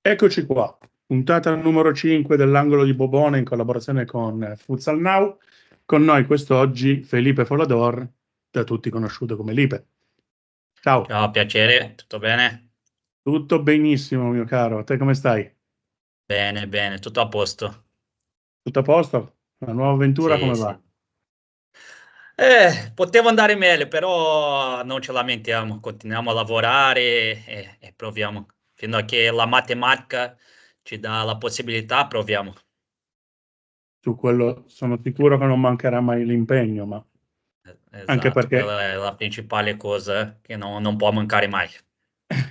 Eccoci qua, puntata numero 5 dell'angolo di Bobone in collaborazione con Futsal Now. Con noi quest'oggi Felipe Folador, da tutti conosciuto come Lipe. Ciao, Ciao, piacere, tutto bene? tutto benissimo mio caro, a te come stai? Bene, bene, tutto a posto. Tutto a posto? La nuova avventura Sì, come va? sì. Potevo andare meglio, però non ci lamentiamo, continuiamo a lavorare e proviamo. Fino a che la matematica ci dà la possibilità, proviamo. Su quello sono sicuro che non mancherà mai l'impegno, ma anche Esatto, perché, quella è la principale cosa che non può mancare mai.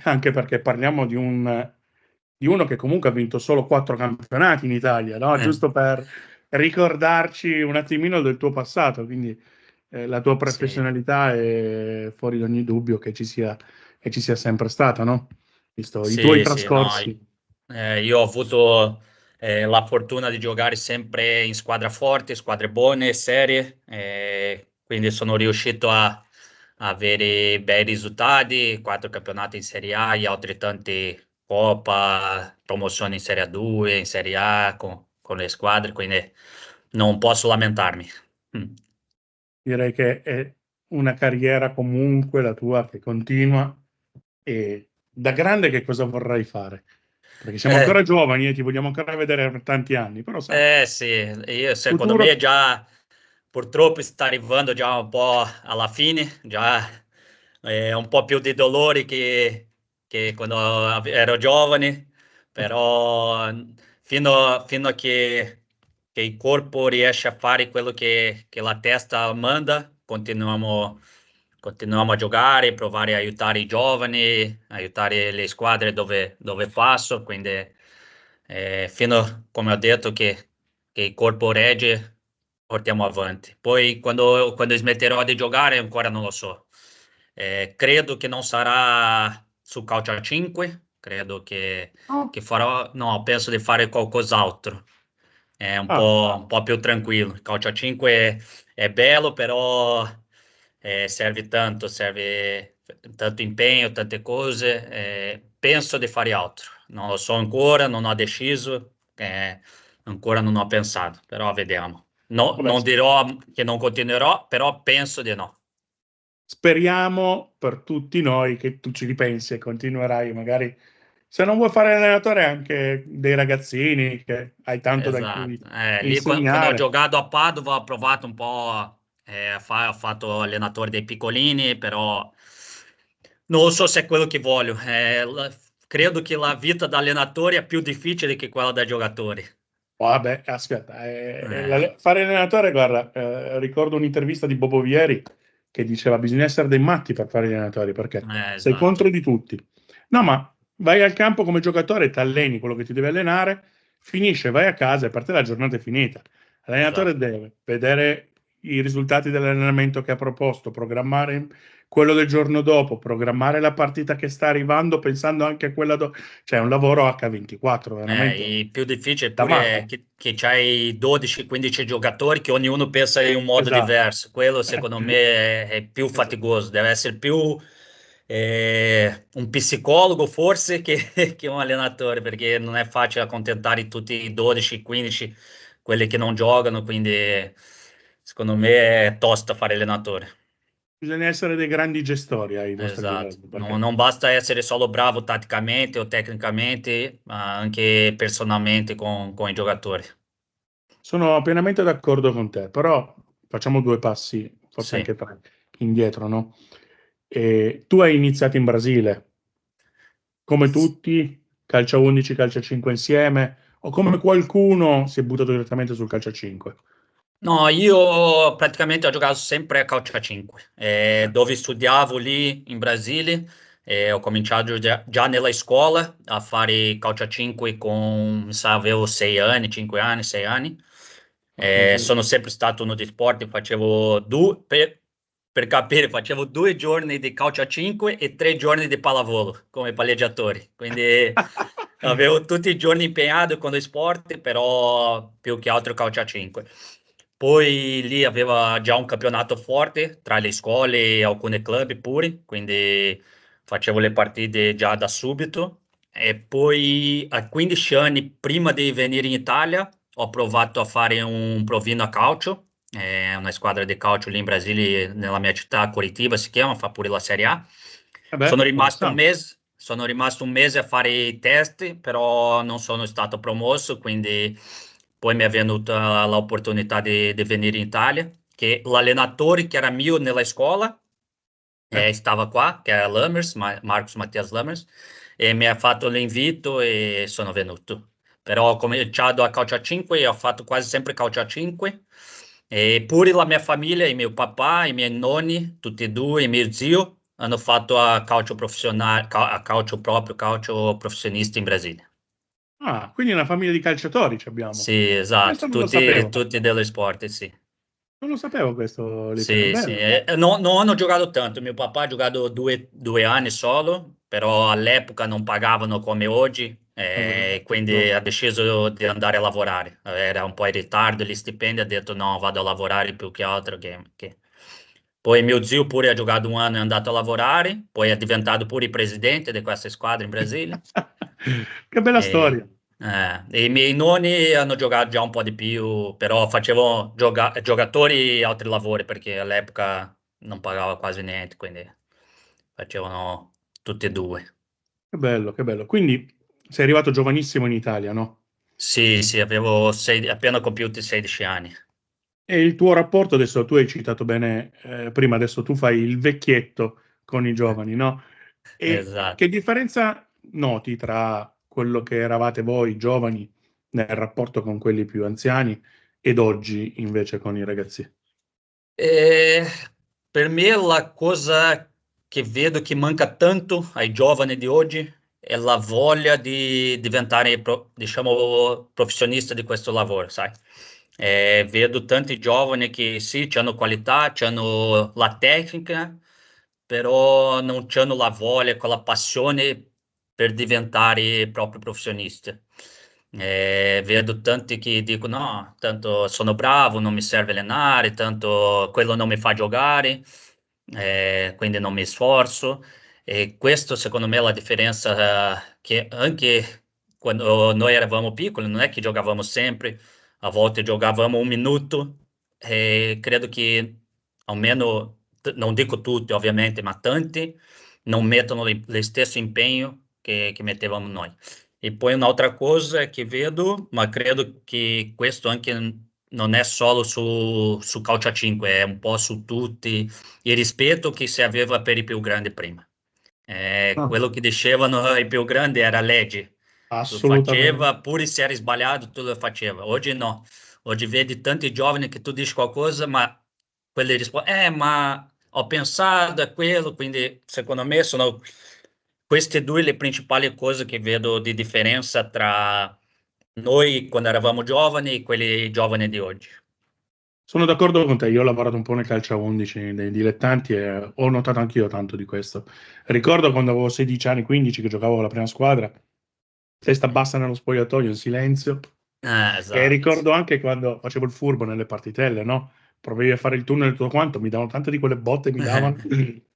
anche perché parliamo di uno che comunque ha vinto solo 4 campionati in Italia, no? Eh, Giusto per ricordarci un attimino del tuo passato, quindi la tua sì, professionalità è fuori da ogni dubbio che ci sia sempre stata, no? Visto i tuoi sì, sì, no. trascorsi. Io ho avuto la fortuna di giocare sempre in squadre forti, squadre buone, serie, quindi sono riuscito a avere bei risultati, 4 campionati in Serie A e altrettanti Coppa, promozioni in Serie A2, in Serie A con le squadre, quindi non posso lamentarmi. Mm. Direi che è una carriera comunque la tua che continua e da grande che cosa vorrai fare? Perché siamo Eh, ancora giovani e ti vogliamo ancora vedere per tanti anni, però sai, sì, io secondo futuro. me già purtroppo sta arrivando già un po' alla fine, già un po' più di dolori che quando ero giovane, però fino a che il corpo riesce a fare quello che la testa manda, continuiamo a giocare, provare a aiutare i giovani, aiutare le squadre dove passo, quindi fino, come ho detto, che il corpo regge, portiamo avanti. Poi quando smetterò di giocare ancora non lo so. Credo che non sarà su calcio a 5, credo che farò, no, penso di fare qualcos'altro. È Ah, un po' più tranquillo. Il calcio a 5 è bello, però serve tanto, serve tanto impegno, tante cose. Penso di fare altro. Non lo so ancora, non ho deciso, ancora non ho pensato, però vediamo. No, vabbè, non dirò che non continuerò, però penso di no. speriamo per tutti noi che tu ci ripensi e continuerai, magari se non vuoi fare allenatore anche dei ragazzini che hai tanto da cui Esatto. Lì quando ho insegnare. giocato a Padova ho provato un po', ho fatto allenatore dei piccolini, però non lo so se è quello che voglio. Credo che la vita da allenatore è più difficile che quella da giocatore. Vabbè, aspetta, Eh, fare allenatore, guarda, ricordo un'intervista di Bobo Vieri che diceva bisogna essere dei matti per fare gli allenatori perché sei contro esatto, di tutti. No, ma vai al campo come giocatore, ti alleni quello che ti deve allenare, finisce, vai a casa e per te la giornata è finita. L'allenatore esatto. deve vedere i risultati dell'allenamento che ha proposto, programmare quello del giorno dopo, programmare la partita che sta arrivando pensando anche a quella dopo. Cioè, è un lavoro H24, veramente Il più difficile da pure è matto. che c'hai 12-15 giocatori che ognuno pensa in un modo Esatto. diverso. Quello secondo me è più Esatto. faticoso, deve essere più un psicologo forse che un allenatore, perché non è facile accontentare tutti i 12-15 quelli che non giocano, quindi secondo me è tosta fare allenatore. Bisogna essere dei grandi gestori ai vostri Esatto, livelli, perché non basta essere solo bravo tatticamente o tecnicamente, ma anche personalmente con i giocatori. sono pienamente d'accordo con te, però facciamo 2 passi, forse Sì. anche 3, indietro, no? Tu hai iniziato in Brasile, come tutti, calcio a 11, calcio a 5 insieme, o come qualcuno si è buttato direttamente sul calcio a 5? No, io praticamente ho giocato sempre a calcio a 5, dove studiavo lì in Brasile, ho cominciato già nella scuola a fare calcio a 5 con, mi sa, avevo 6 anni, 5 anni, 6 anni. Sono sempre stato uno di sport, facevo per capire, facevo 2 giorni di calcio a 5 e 3 giorni di pallavolo come palleggiatore, quindi avevo tutti i giorni impegnato con gli sport, però più che altro calcio a 5. Poi lì aveva già un campionato forte tra le scuole e alcuni club pure, quindi facevo le partite già da subito. E poi a 15 anni prima di venire in Italia ho provato a fare un provino a calcio, è una squadra di calcio lì in Brasile, nella mia città, Curitiba si chiama, fa pure la Serie A. Vabbè, interessante. Sono rimasto un mese a fare i test, però non sono stato promosso, quindi poi mi è venuta l'opportunità di venire in Italia, che l'allenatore che era mio nella scuola stava qua, che era Lammers, Marcos Matias Lammers, e mi ha fatto l'invito e sono venuto. Però ho cominciato a calcio a 5 e ho fatto quasi sempre calcio a 5. E pure la mia famiglia, il mio papà, i miei nonni, tutti e due, il mio zio, hanno fatto a calcio professionale, a calcio proprio, calcio professionista in Brasile. Ah, quindi una famiglia di calciatori ci abbiamo. Sì, esatto, Questo non lo sapevo. tutti dello sport, sì. Non lo sapevo questo, Lipe. Sì, sì, Bello. non hanno giocato tanto, mio papà ha giocato due anni solo, però all'epoca non pagavano come oggi, Vabbè, quindi no. ha deciso di andare a lavorare. Era un po' in ritardo gli stipendi, ha detto no, vado a lavorare più che altro. Poi mio zio pure ha giocato un anno e è andato a lavorare, poi è diventato pure il presidente di queste squadre in Brasile. Che bella storia. E, e i miei nonni hanno giocato già un po' di più, però facevo giocatori e altri lavori perché all'epoca non pagava quasi niente, quindi facevano tutti e due. Che bello, che bello. Quindi sei arrivato giovanissimo in Italia, no? Sì, sì, avevo appena compiuti 16 anni. E il tuo rapporto, adesso tu hai citato bene prima, adesso tu fai il vecchietto con i giovani, no? E Esatto. che differenza noti tra quello che eravate voi giovani nel rapporto con quelli più anziani ed oggi invece con i ragazzi? E per me la cosa che vedo che manca tanto ai giovani di oggi è la voglia di diventare, diciamo, professionista di questo lavoro, sai? Vedo tanti giovani che sì, hanno qualità, hanno la tecnica, però non hanno la voglia, quella passione per diventare proprio professionisti. Vedo tanti che dicono: no, tanto sono bravo, non mi serve allenare, tanto quello non mi fa giocare, quindi non mi sforzo. E questo secondo me è la differenza che anche quando noi eravamo piccoli, non è che giocavamo sempre, a volte giocavamo un minuto e credo che almeno, non dico tutti ovviamente, ma tanti non mettono lo stesso impegno che mettevamo noi. E poi un'altra cosa che vedo, ma credo che questo anche non è solo su calcio a 5, è un po' su tutti, il rispetto che si aveva per i più grandi prima. Ah, Quello che dicevano i più grandi era legge. Tu assolutamente. faceva, pure se era sbagliato, tu lo faceva. Oggi no. Oggi vedi tanti giovani che tu dici qualcosa, ma quelli rispondono, ma ho pensato a quello, quindi secondo me sono queste due le principali cose che vedo di differenza tra noi quando eravamo giovani e quelli giovani di oggi. Sono d'accordo con te, io ho lavorato un po' nel calcio a 11 dei dilettanti e ho notato anch'io tanto di questo. Ricordo quando avevo 16 anni, 15, che giocavo con la prima squadra, testa bassa nello spogliatoio, in silenzio. E Esatto. ricordo anche quando facevo il furbo nelle partitelle, no? Provavi a fare il tunnel e tutto quanto, mi davano tante di quelle botte, mi davano,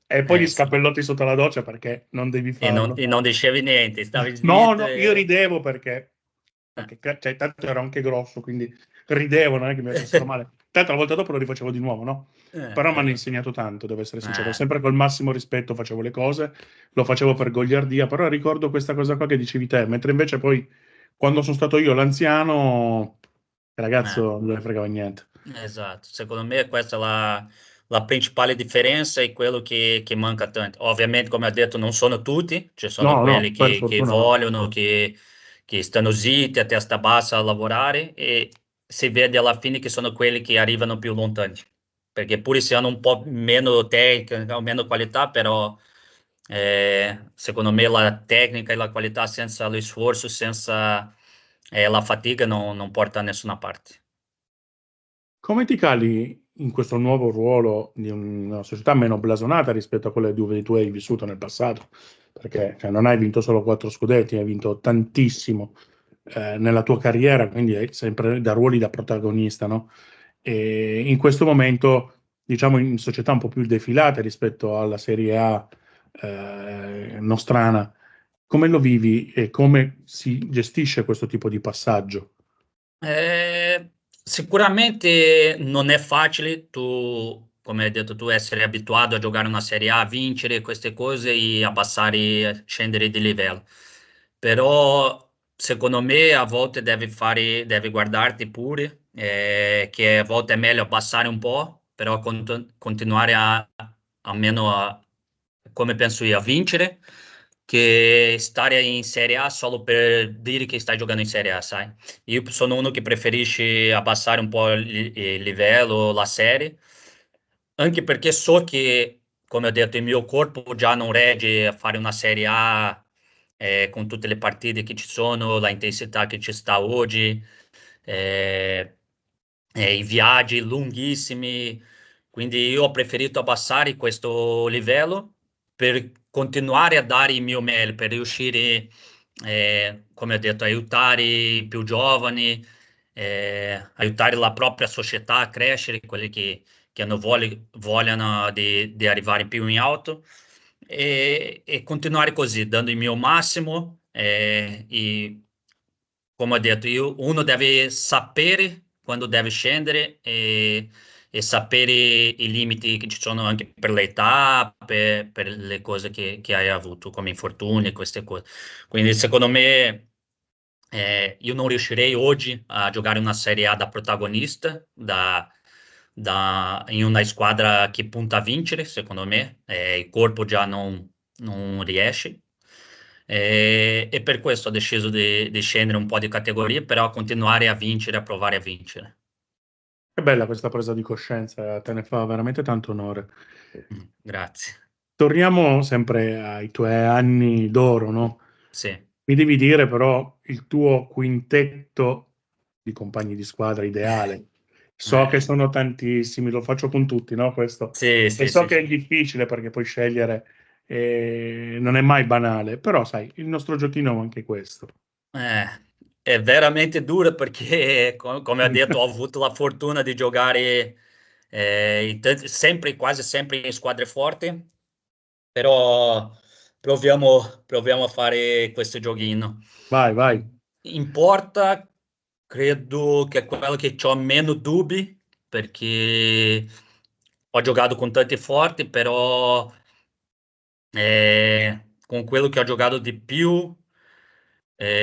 e poi gli Sì. scappellotti sotto la doccia perché non devi farlo. E non dicevi niente, stavi No, zitto no, io e... ridevo eh, cioè, tanto ero anche grosso, quindi ridevo, non è che mi facessero male. Tanto la volta dopo lo rifacevo di nuovo, no? Però mi hanno esatto. insegnato tanto, devo essere sincero. Eh, Sempre col massimo rispetto facevo le cose, lo facevo per goliardia, però ricordo questa cosa qua che dicevi te, mentre invece poi, quando sono stato io l'anziano, il eh. ragazzo non me ne fregava niente. Esatto, secondo me questa è la principale differenza e quello che manca tanto. Ovviamente, come ho detto, non sono tutti, ci sono No, quelli no, per che fortuna no. vogliono, che stanno zitti, a testa bassa a lavorare e si vede alla fine che sono quelli che arrivano più lontani, perché pure se hanno un po' meno tecnica o meno qualità, però secondo me la tecnica e la qualità senza lo sforzo, senza la fatica non porta a nessuna parte. Come ti cali in questo nuovo ruolo di una società meno blasonata rispetto a quella dove tu hai vissuto nel passato? Perché cioè, non hai vinto solo 4 scudetti, hai vinto tantissimo nella tua carriera, quindi hai sempre da ruoli da protagonista, no? E in questo momento, diciamo, in società un po' più defilate rispetto alla Serie A nostrana, Come lo vivi e come si gestisce questo tipo di passaggio? Sicuramente non è facile tu, come hai detto tu, essere abituato a giocare una Serie A, vincere queste cose e abbassare, scendere di livello. Però secondo me a volte devi guardarti pure, che a volte è meglio abbassare un po', però continuare almeno come penso io, a vincere, che stare in Serie A solo per dire che stai giocando in Serie A, sai? Io sono uno che preferisce abbassare un po' il livello, la serie, anche perché so che, come ho detto, il mio corpo già non regge a fare una Serie A con tutte le partite che ci sono, la intensità che ci sta oggi, eh, i viaggi lunghissimi. Quindi io ho preferito abbassare questo livello per continuare a dare il mio meglio, per riuscire, come ho detto, aiutare i più giovani, aiutare la propria società a crescere, quelli che hanno vogliono di arrivare più in alto e continuare così, dando il mio massimo. Come ho detto, uno deve sapere quando deve scendere e sapere i limiti che ci sono anche per l'età, per le cose che hai avuto come infortuni e queste cose. Quindi secondo me io non riuscirei oggi a giocare una Serie A da protagonista, in una squadra che punta a vincere, secondo me. Il corpo già non riesce. E per questo ho deciso di scendere un po' di categorie, però continuare a vincere, a provare a vincere. È bella questa presa di coscienza, te ne fa veramente tanto onore. Grazie. Torniamo sempre ai tuoi anni d'oro, no? Sì. Mi devi dire però il tuo quintetto di compagni di squadra ideale. So che Eh, sono tantissimi, lo faccio con tutti, no? Questo. sì, E sì, so sì, che sì. è difficile perché poi scegliere non è mai banale, però sai, il nostro giochino è anche questo. Eh, è veramente duro perché, come ho detto, ho avuto la fortuna di giocare sempre, quasi sempre in squadre forti, però proviamo a fare questo giochino. Vai, vai. In porta credo che è quello che ho meno dubbi perché ho giocato con tanti forti, però con quello che ho giocato di più.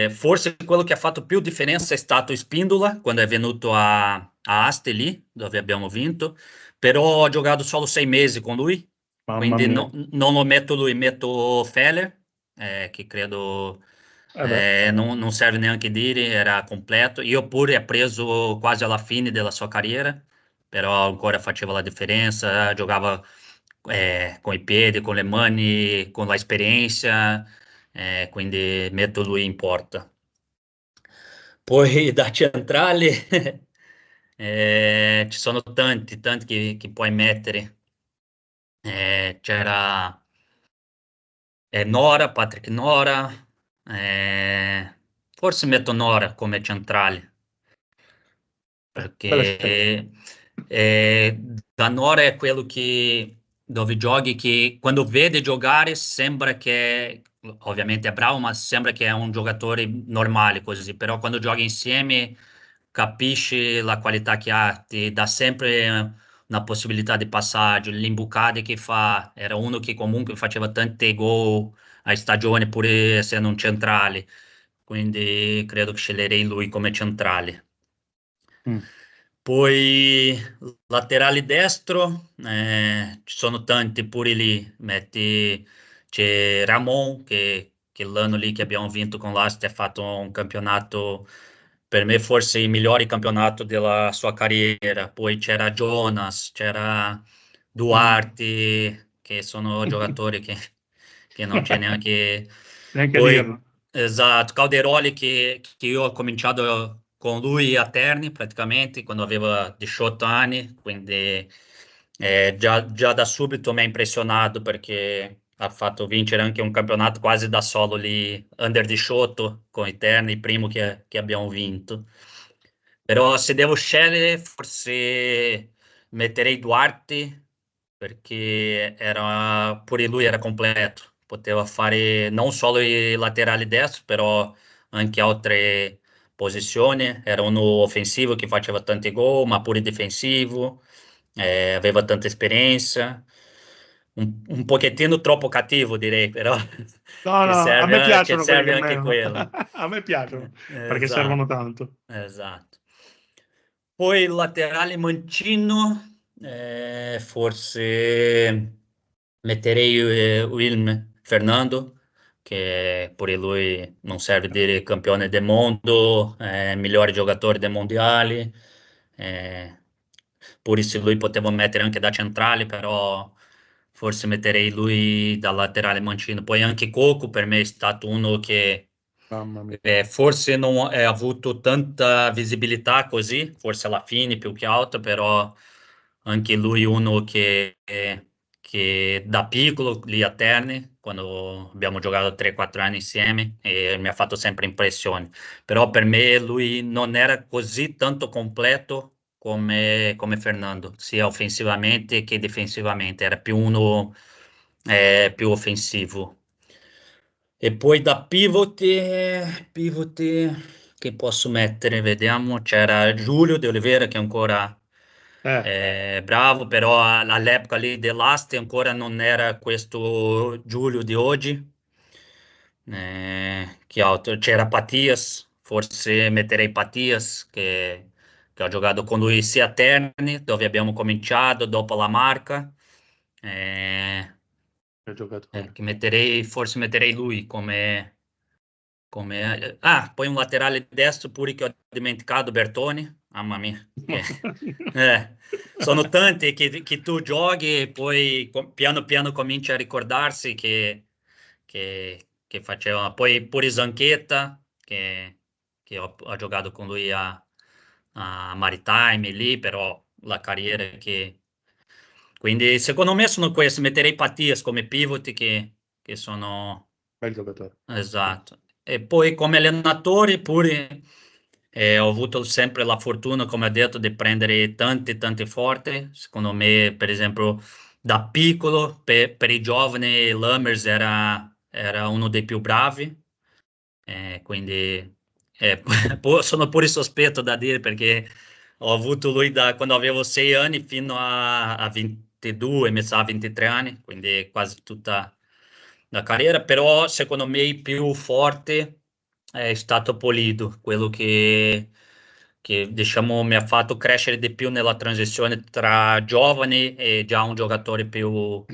Forse quello che ha fatto più differenza è stato Spindola quando è venuto a Asti lì, dove abbiamo vinto, però ho giocato solo 6 mesi con lui, Mamma quindi mia. non lo metto lui, metto Feller, che credo Eh beh, non serve neanche dire, era completo. Io pure ho preso quasi alla fine della sua carriera, però ancora faceva la differenza, giocava con i piedi, con le mani, con l'esperienza, quindi metto lui in porta. Poi da centrale ci sono tanti che puoi mettere. C'era Nora, Patrick Nora, forse metto Nora come centrale bella scelta. perché Danora è quello che dove giochi che quando vede giocare sembra che ovviamente è bravo, ma sembra che è un giocatore normale così, però quando giochi insieme capisci la qualità che ha, ti dà sempre una possibilità di passaggio, le imbucate che fa, era uno che comunque faceva tanti gol a stagione pure essendo un centrale, quindi credo che sceglierei lui come centrale. Mm. Poi laterali destro, ci sono tanti pure lì. C'è Ramon che l'anno lì che abbiamo vinto con l'Asti ha fatto un campionato, per me forse il migliore campionato della sua carriera. Poi c'era Jonas, c'era Mm. Duarte, che sono giocatori che non c'è neanche. Neanche a Poi dirlo. esatto, Calderoli che io ho cominciato con lui a Terni praticamente quando aveva 18 anni, quindi già da subito mi ha impressionato perché ha fatto vincere anche un campionato quasi da solo lì, under 18 con i Terni, il primo che abbiamo vinto. Però se devo scegliere, forse metterei Duarte perché pure lui era completo. poteva fare non solo i laterali destro, però anche altre posizioni. Era uno offensivo che faceva tanti gol, ma pure difensivo, aveva tanta esperienza. Un pochettino troppo cattivo, direi, però No, no, a me che piacciono quelli che serve anche menano. quello. A me piacciono perché servono Esatto, tanto. esatto. Poi il laterale mancino, forse metterei Wilm Fernando, che pure lui non serve dire campione del mondo, migliore giocatore dei mondiali, eh, pure se lui potevo mettere anche da centrale, però forse metterei lui da laterale mancino. Poi anche Coco per me è stato uno che Mamma mia. forse non ha avuto tanta visibilità così, forse alla fine più che altro, però anche lui uno che da piccolo lì a Terni, quando abbiamo giocato 3-4 anni insieme, e mi ha fatto sempre impressione. Però per me lui non era così tanto completo come Fernando, sia offensivamente che difensivamente, era più uno più offensivo. E poi da pivot che posso mettere, vediamo, c'era Giulio De Oliveira che ancora Eh, bravo, però all'epoca lì dell'Asti ancora non era questo Giulio di oggi. Chi altro? C'era Patias, forse metterei Patias che ho giocato con lui sia a Terni, dove abbiamo cominciato, dopo la Marca. Eh, che giocatore. che forse metterei lui poi un laterale destro pure che ho dimenticato, Bertoni, mamma mia, sono tanti che tu giochi e poi piano piano cominci a ricordarsi che faceva, poi pure Zanchetta che ho giocato con lui a Maritime lì, però la carriera quindi secondo me sono questi, metterei Pattias come pivot che sono. Bel giocatore. Sì. Esatto. E poi come allenatore pure ho avuto sempre la fortuna, come ho detto, di prendere tanti forti. Secondo me, per esempio, da piccolo, per i giovani, Lammers era uno dei più bravi. Quindi sono pure sospetto da dire perché ho avuto lui da quando avevo 6 anni fino a 22, mi sa 23 anni, quindi quasi tutta la carriera, però secondo me il più forte è stato Polido, quello che diciamo mi ha fatto crescere di più nella transizione tra giovani e già un giocatore più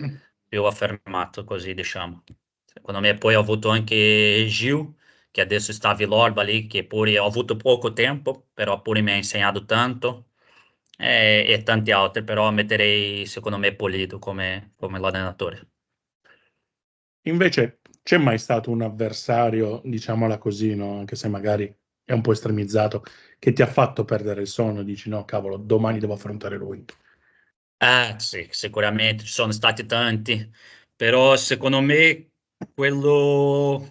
affermato, così diciamo. Secondo me poi ho avuto anche Gil, che adesso sta a Villorba lì, che pure ho avuto poco tempo, però pure mi ha insegnato tanto, e tanti altri, però metterei secondo me Polito come l'allenatore. Invece c'è mai stato un avversario, diciamola così, no, anche se magari è un po' estremizzato, che ti ha fatto perdere il sonno, dici: "No, cavolo, domani devo affrontare lui." Sì, sicuramente ci sono stati tanti, però secondo me quello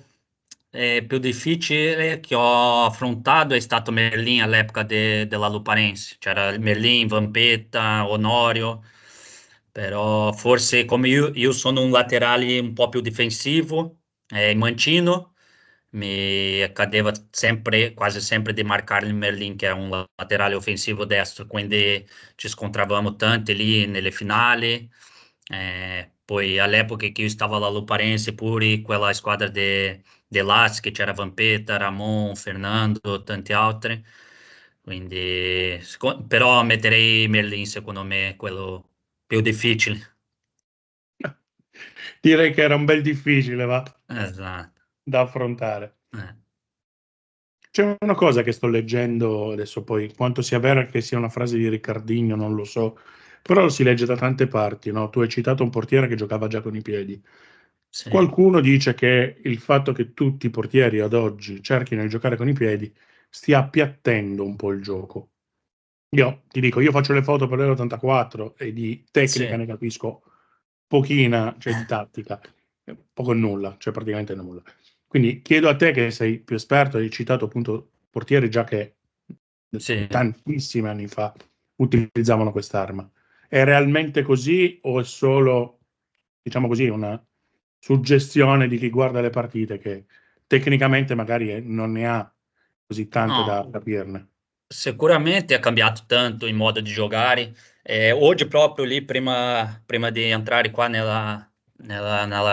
più difficile che ho affrontato è stato Merlin all'epoca della Luparense. C'era il Merlin, Vampetta, Onorio, però forse come io sono un laterale un po' più difensivo, mancino, mi accadeva sempre, quasi sempre di marcare il Merlin, che è un laterale offensivo destro, quindi ci scontravamo tanto lì nelle finali. Poi all'epoca che io stavo alla Luparense, pure quella squadra dell'Az, che c'era Vampeta, Ramon, Fernando, tanti altri. Quindi, però metterei Merlin, secondo me, quello più difficile. Direi che era un bel difficile, va, Esatto. da affrontare. Eh, C'è una cosa che sto leggendo adesso, poi quanto sia vera che sia una frase di Riccardinho non lo so, però si legge da tante parti, no, tu hai citato un portiere che giocava già con i piedi. sì, Qualcuno dice che il fatto che tutti i portieri ad oggi cerchino di giocare con i piedi stia appiattendo un po' il gioco. Io ti dico, io faccio le foto per l'Euro 84 e di tecnica sì. ne capisco pochina, cioè di tattica, poco e nulla, cioè praticamente nulla. Quindi chiedo a te che sei più esperto, hai citato appunto portieri già che Sì. tantissimi anni fa utilizzavano quest'arma. È realmente così o è solo, diciamo così, una suggestione di chi guarda le partite che tecnicamente magari non ne ha così tante da No, capirne. sicuramente è cambiato tanto il modo di giocare. Oggi proprio lì, prima di entrare qua nella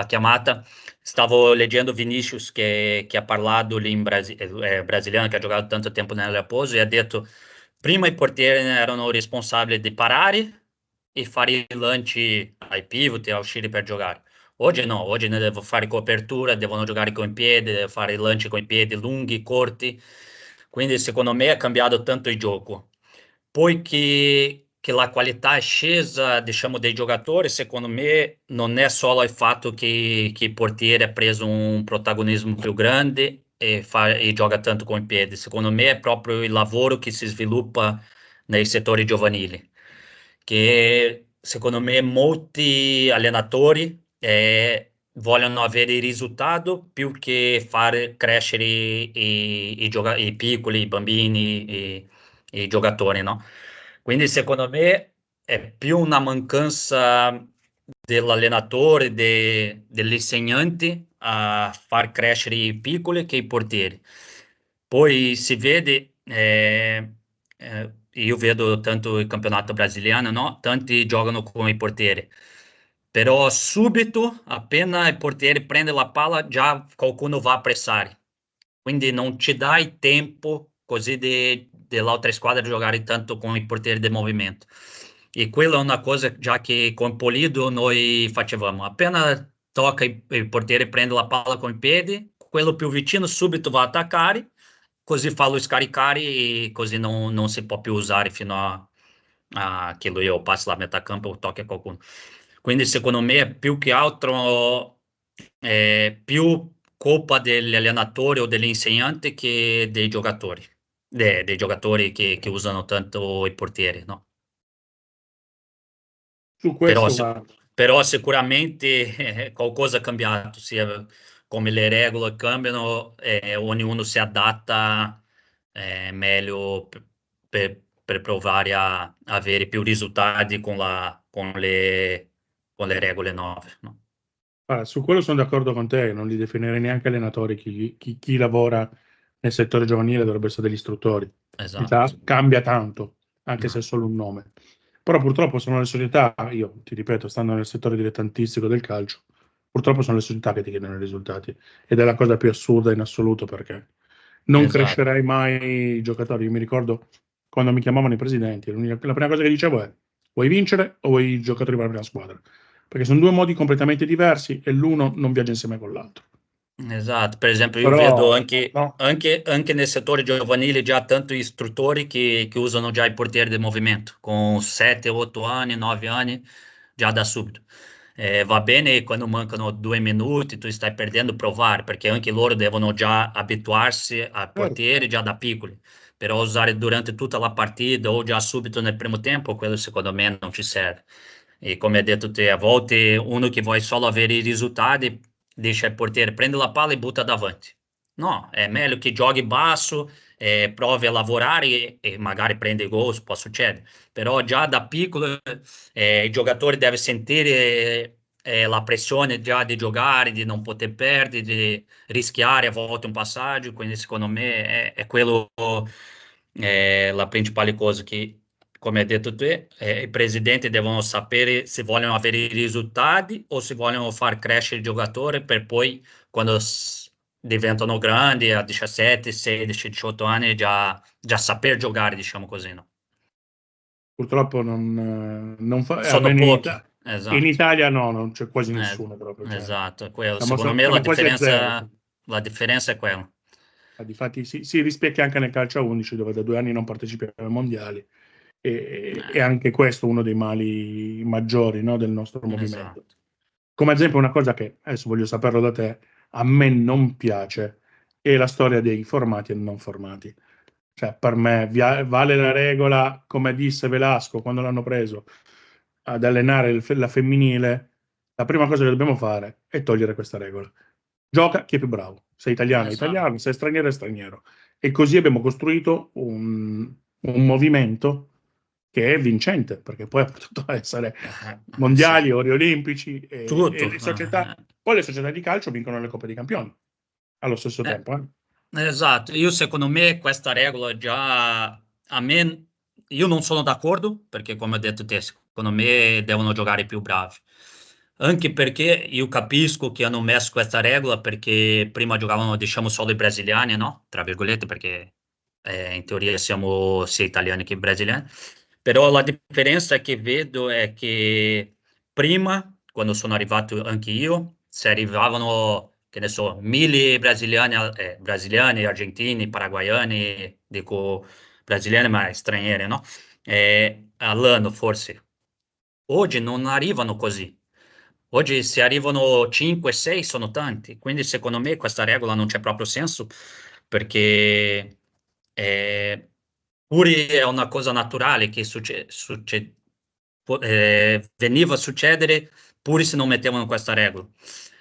chiamata, stavo leggendo Vinicius che ha parlato lì brasiliano, che ha giocato tanto tempo nella Raposo, e ha detto prima i portieri erano responsabili di parare e fare i lanci ai pivot e a uscire per giocare. Oggi no, oggi ne devo fare copertura, devono giocare con i piedi, devo fare i lanci con i piedi lunghi, corti. Quindi secondo me è cambiato tanto il gioco. Poi che la qualità è scesa, diciamo, dei giocatori, secondo me non è solo il fatto che il portiere ha preso un protagonismo più grande e gioca tanto con i piedi. Secondo me è proprio il lavoro che si sviluppa nei settori giovanili, che secondo me molti allenatori vogliono avere il risultato più che fare crescere i piccoli, i bambini, i giocatori, no? Quindi secondo me è più una mancanza dell'allenatore, dell'insegnante a far crescere i piccoli che i portieri. Poi si vede, io vedo tanto il campionato brasiliano, no? Tanti giocano con i portieri, però subito, appena il portiere prende la palla, già qualcuno va a pressare. Quindi non ci dai tempo così dell'altra squadra giocare tanto con i portieri del movimento. E quella è una cosa già che con Polido noi facevamo. Appena tocca il portiere prende la palla con i piedi, quello più vicino subito va a attaccare, così fa lo scaricare e così non si può più usare fino a che lui o passi la metà campo o tocchi a qualcuno. Quindi secondo me è più che altro più colpa degli allenatori o degli insegnanti che dei giocatori, dei giocatori che usano tanto i portieri, no? Su Però, questo, guarda, però sicuramente qualcosa è cambiato, sia come le regole cambiano, ognuno si adatta meglio per provare a avere più risultati con le regole nuove, no? guarda, su quello sono d'accordo con te, non li definirei neanche allenatori, chi lavora nel settore giovanile dovrebbe essere degli istruttori. In realtà Esatto. cambia tanto, anche se è No, solo un nome. Però purtroppo sono le società, io ti ripeto, stando nel settore dilettantistico del calcio, purtroppo sono le società che ti chiedono i risultati. Ed è la cosa più assurda in assoluto perché non esatto. crescerai mai i giocatori. Io mi ricordo quando mi chiamavano i presidenti, la prima cosa che dicevo è: vuoi vincere o vuoi i giocatori per la prima squadra? Perché sono due modi completamente diversi e l'uno non viaggia insieme con l'altro. Esatto, per esempio io vedo Però, anche, no, anche nel settore giovanile già tanti istruttori che usano già i portieri del movimento, con 7, 8 anni, 9 anni, già da subito. Va bene quando mancano 2 minuti, tu stai perdendo, provare, perché anche loro devono già abituarsi al certo. portiere già da piccoli, però usare durante tutta la partita o già subito nel primo tempo, quello secondo me non ci serve. E come hai detto te, a volte uno che vuole solo avere i risultati deixa il portiere, prende la palla e butta davanti. No, è meglio che giochi basso, provi a lavorare e magari prende gol, può succedere. Però già da piccolo il giocatore deve sentire la pressione già di giocare, di non poter perdere, di rischiare a volte un passaggio. Quindi secondo me è quello la principale cosa che, come hai detto te, i presidenti devono sapere se vogliono avere i risultati o se vogliono far crescere il giocatore per poi, quando diventano grandi, a 17, 16, 18 anni, già saper giocare, diciamo così, no? Purtroppo non fa, Sono almeno pochi, In esatto. Italia no, non c'è quasi Eh, nessuno proprio. Cioè, esatto, è quello. siamo, Secondo me siamo quasi a zero. la differenza è quella. Difatti si rispecchia anche nel calcio a 11 dove da 2 anni non partecipiamo ai mondiali e Eh, anche questo è uno dei mali maggiori, no, del nostro movimento. esatto. Come ad esempio una cosa che adesso voglio saperlo da te, a me non piace, è la storia dei formati e non formati. Cioè, per me vale la regola, come disse Velasco quando l'hanno preso ad allenare la femminile, la prima cosa che dobbiamo fare è togliere questa regola. Gioca chi è più bravo. Sei italiano, è Esatto. italiano, sei straniero, è straniero. E così abbiamo costruito un movimento che è vincente, perché poi ha portato a essere Sì. mondiali, ori olimpici e Tutto. le società Poi le società di calcio vincono le Coppe dei Campioni allo stesso Eh, tempo. esatto, io secondo me questa regola già a me io non sono d'accordo perché come ho detto te, secondo me devono giocare i più bravi. Anche perché io capisco che hanno messo questa regola perché prima giocavano diciamo solo i brasiliani, no? Tra virgolette, perché in teoria siamo sia italiani che brasiliani. Però la differenza che vedo è che prima, quando sono arrivato anche io, se arrivavano, che ne so, 1.000 brasiliani, brasiliani, argentini, paraguaiani, dico brasiliani ma stranieri, no? All'anno forse. Oggi non arrivano così. Oggi se arrivano 5-6 sono tanti, quindi secondo me questa regola non c'è proprio senso perché eh, pure è una cosa naturale che veniva a succedere pure se non mettevano questa regola.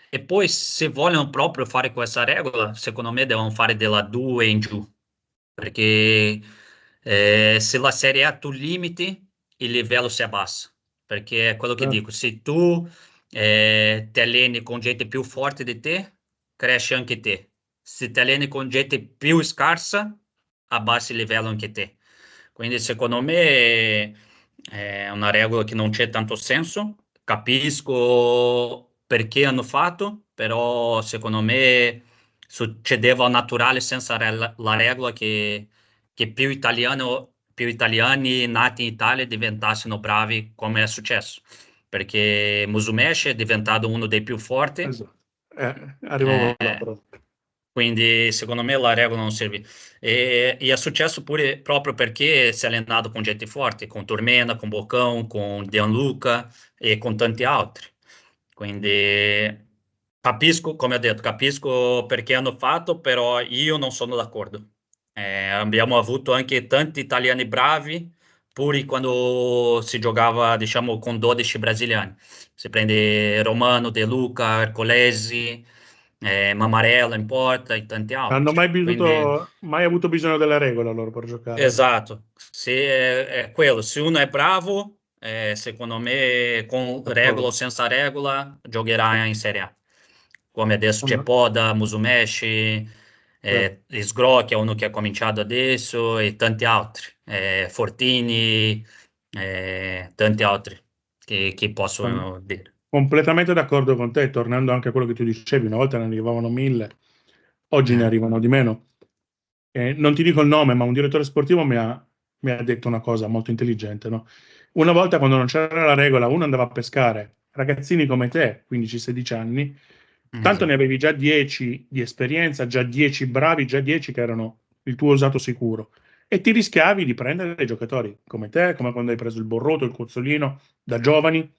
E poi se vogliono proprio fare questa regola, secondo me devono fare della 2 in giù, perché se la Serie A tu limiti, il livello si abbassa, perché è quello che Eh. dico, se tu ti alleni con gente più forte di te, cresci anche te. Se ti alleni con gente più scarsa, abbassi il livello anche te. Quindi secondo me è una regola che non c'è tanto senso. Capisco perché hanno fatto, però secondo me succedeva naturale senza la regola che più italiani nati in Italia diventassero bravi come è successo. Perché Musumeci è diventato uno dei più forti, Esatto. Arrivavo là eh, però. quindi secondo me la regola non serve. E è successo pure proprio perché si è allenato con gente forte, con Tormena, con Boccão, con Gianluca e con tanti altri. Quindi capisco, come ho detto, capisco perché hanno fatto, però io non sono d'accordo. Abbiamo avuto anche tanti italiani bravi, pure quando si giocava, diciamo, con 12 brasiliani. Si prende Romano, De Luca, Ercolesi, Mamarella in porta e tanti Hanno altri. mai Quindi, mai avuto bisogno della regola loro per giocare. esatto, se è quello, se uno è bravo, secondo me con regola o D'accordo. senza regola giocherà in Serie A. Come adesso c'è Hanno- Poda, Musumeci, certo. Sgro, che è uno che ha cominciato adesso, e tanti altri, Fortini, tanti altri che Sono possono dire. completamente d'accordo con te, tornando anche a quello che tu dicevi, una volta ne arrivavano 1000, oggi ne Eh, arrivano di meno. Non ti dico il nome, ma un direttore sportivo mi ha detto una cosa molto intelligente, no? Una volta quando non c'era la regola, uno andava a pescare, ragazzini come te, 15-16 anni, tanto ne esatto. avevi già 10 di esperienza, già 10 bravi, già 10 che erano il tuo usato sicuro. E ti rischiavi di prendere dei giocatori come te, come quando hai preso il Borroto, il Cozzolino, da giovani,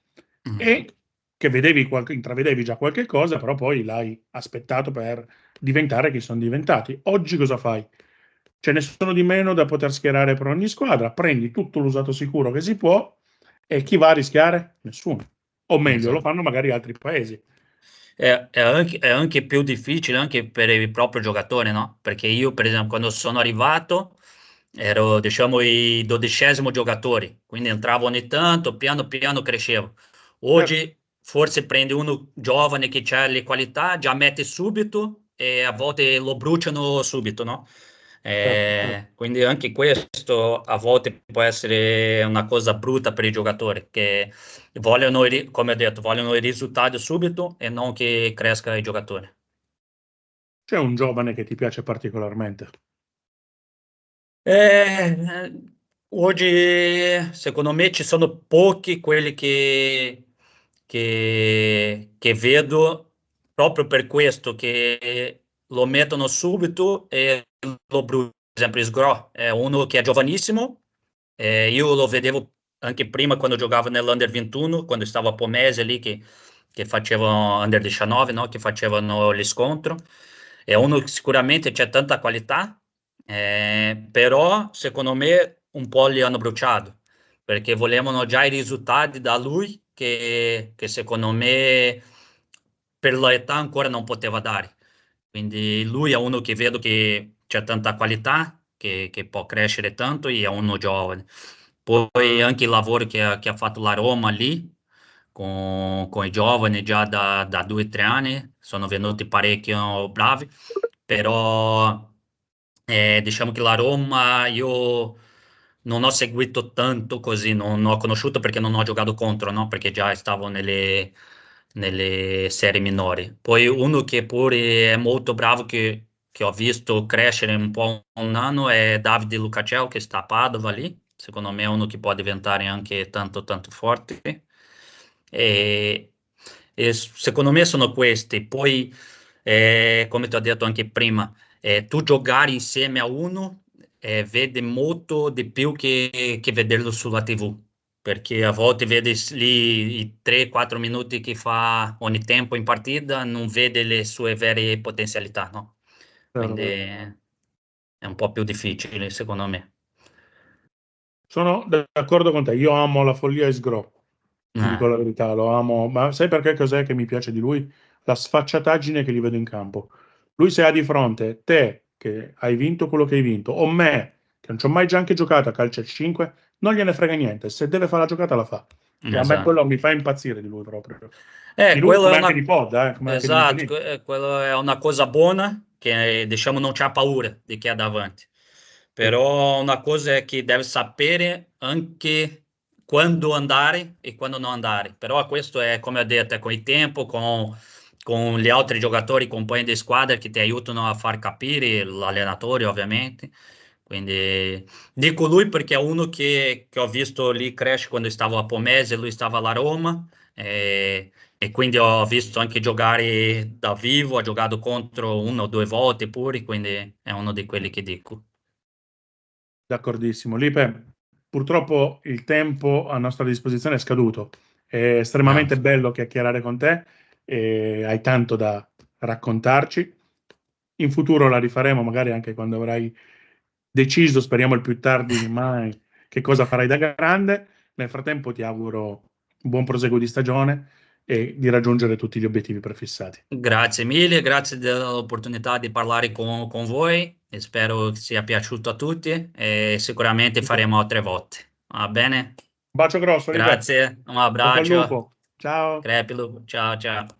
Mm. e che intravedevi già qualche cosa, però poi l'hai aspettato per diventare chi sono diventati. Oggi cosa fai? Ce ne sono di meno da poter schierare per ogni squadra, prendi tutto l'usato sicuro che si può e chi va a rischiare? Nessuno. O meglio, lo Esatto. fanno magari altri paesi. È anche più difficile anche per il proprio giocatore, no? Perché io, per esempio, quando sono arrivato ero, diciamo, il 12° giocatore, quindi entravo ogni tanto, piano piano crescevo. Certo, Oggi forse prendi uno giovane che ha le qualità, già mette subito e a volte lo bruciano subito, no? certo, certo. Quindi anche questo a volte può essere una cosa brutta per i giocatori, che vogliono, come ho detto, vogliono i risultati subito e non che cresca il giocatore. C'è un giovane che ti piace particolarmente. Eh, oggi secondo me ci sono pochi quelli che vedo proprio per questo, che lo mettono subito e lo bruciano. Per esempio, Sgro è uno che è giovanissimo, io lo vedevo anche prima quando giocavo nell'Under 21, quando stavo a Pomese lì che facevano Under 19, no? Che facevano gli scontri. È uno che sicuramente c'è tanta qualità, però secondo me un po' li hanno bruciato, perché volevano già i risultati da lui che secondo me per l'età ancora non poteva dare. Quindi lui è uno che vedo che c'è tanta qualità, che può crescere tanto e è uno giovane. Poi anche il lavoro che ha fatto la Roma lì, con i giovani già da 2 o 3 anni, sono venuti parecchio bravi, però diciamo che la Roma io non ho seguito tanto così, non ho conosciuto perché non ho giocato contro, no? Perché già stavo nelle serie minori. Poi uno che pure è molto bravo, che ho visto crescere un po' un anno, è Davide Lucacel, che sta a Padova lì. Secondo me è uno che può diventare anche tanto tanto forte. E, e secondo me sono questi. Poi, come ti ho detto anche prima, tu giocare insieme a uno vede molto di più che vederlo sulla TV, perché a volte vedi lì i 3-4 minuti che fa ogni tempo in partita, non vede le sue vere potenzialità, no? Vero, Quindi vero. è un po' più difficile, secondo me. Sono d'accordo con te, io amo la follia e Sgro, ti dico Eh, la verità, lo amo, ma sai perché cos'è che mi piace di lui? La sfacciataggine che gli vedo in campo. Lui se ha di fronte te, che hai vinto quello che hai vinto, o me, che non ci ho mai già anche giocato a calcio a 5, non gliene frega niente, se deve fare la giocata la fa. E a me esatto. quello mi fa impazzire di lui proprio. Di lui Quello è come anche una... di Pod, come anche di Esatto, Nicolini. quello è una cosa buona che diciamo non c'ha paura di chi ha davanti. Sì, Però una cosa è che deve sapere anche quando andare e quando non andare. Però questo è, come ho detto, è con il tempo, con gli altri giocatori, compagni di squadra che ti aiutano a far capire, l'allenatore ovviamente. Quindi dico lui perché è uno che ho visto lì crescere quando stavo a Pomese, lui stava alla Roma. E quindi ho visto anche giocare da vivo, ho giocato contro 1 o 2 volte pure, quindi è uno di quelli che dico. d'accordissimo. Lipe, purtroppo il tempo a nostra disposizione è scaduto. È Ah, estremamente bello chiacchierare con te, e hai tanto da raccontarci. In futuro la rifaremo, magari anche quando avrai deciso, speriamo il più tardi di mai, che cosa farai da grande. Nel frattempo ti auguro un buon proseguo di stagione e di raggiungere tutti gli obiettivi prefissati. grazie mille, grazie dell'opportunità di parlare con voi e spero che sia piaciuto a tutti e sicuramente Un faremo altre volte. Va bene? bacio grosso, Lipe. Grazie, un Bocca al abbraccio, lupo. Ciao. crepilo, ciao ciao.